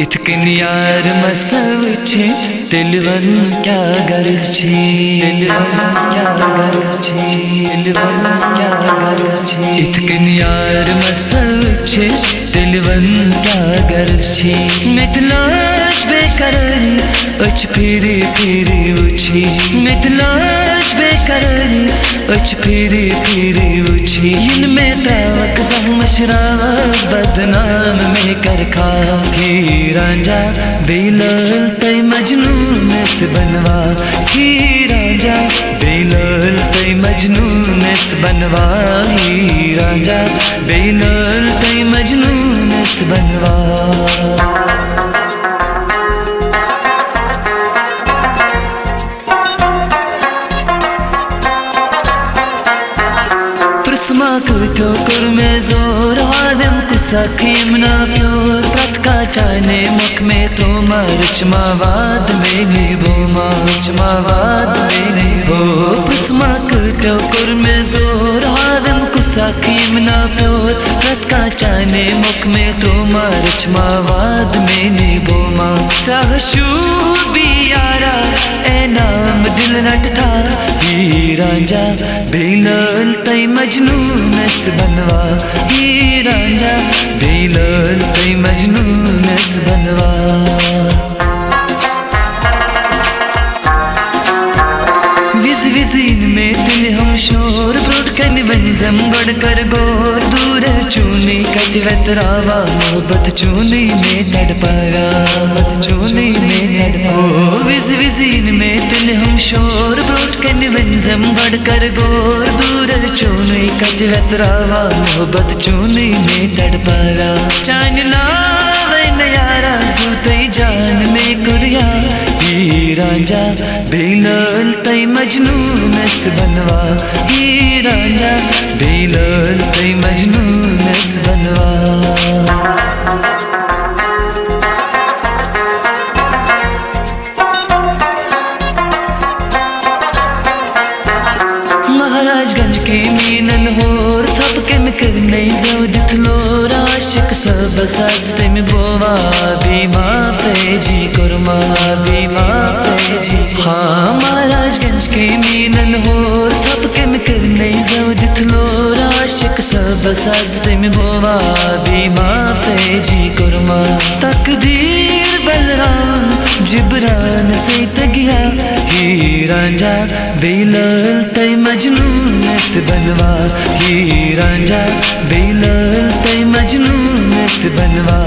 इतकन यार मसव छे दिलवन क्या गर्ज छे, दिलवन क्या गर्ज छे, दिलवन क्या गर्ज छे। इतकन यार मसव छे दिलवन क्या गर्ज छे। मितलाश बेकरारी अच फिरी फिरी उछी, मितलाश बेकरारी अच फिरी फिरी उछी। इनमें तावक मशरावा बदनाम में कर खा ही रांझा बेलाल तय मजनून से बनवा, ही रांझा बेलाल तय मजनून से बनवा, ही रांझा बेलाल तय मजनून से बनवा। पुरस्मा कुतो कुर में जोर आदम कुसा खीमना प्योर प्रतका चाने मुख में तो मरचमावाद में नहीं बोमा, रचमावाद में नहीं हो। पुरस्मा कुतो कुर में जोर आदम कुसा खीमना प्योर प्रतका चाने मुख में तो मरचमावाद में नहीं बोमा। सहशूबी यारा ए नाम दिल नट था, ही रांझा बेलाल तय मजनून से बनवा, ही रांझा बेलाल तय मजनून से बनवा। विज विजीन में तुने हम शोर ब्रोड कर बंजम गड़ कर गोर दूर चूनी कट वतरावा मोहब्बत चूनी में तड़पाया, मोहब्बत चूनी में तड़पा। विज विजीन में तुने हम शोर ब्रोड कर बंजम गड़ कर गोर दूर चूनी कट वतरावा मोहब्बत चूनी में तड़पाया। चांदना वन यारा सूते जान में कुरिया, ही रांझा बेलाल तय मजनून से बनवा, ही रांझा बेलाल तय मजनून से बनवा। महाराजगंज के मीनन होर सबके मिकर नहीं जवदित लोर आशिक सब साजते में बोवा बीमा पे जी कुरमा, बीमा पे जी। हाँ महाराजगंज के मीनन होर सबके मिकर नहीं जवदित लोर आशिक सब साजते में बोवा बीमा पे जी कुरमा। तकदीर बलराम जिब्रान से तगिया, ही रांझा बेलाल तय मजनून से बनवा, ही रांझा बेलाल तय मजनून से बनवा।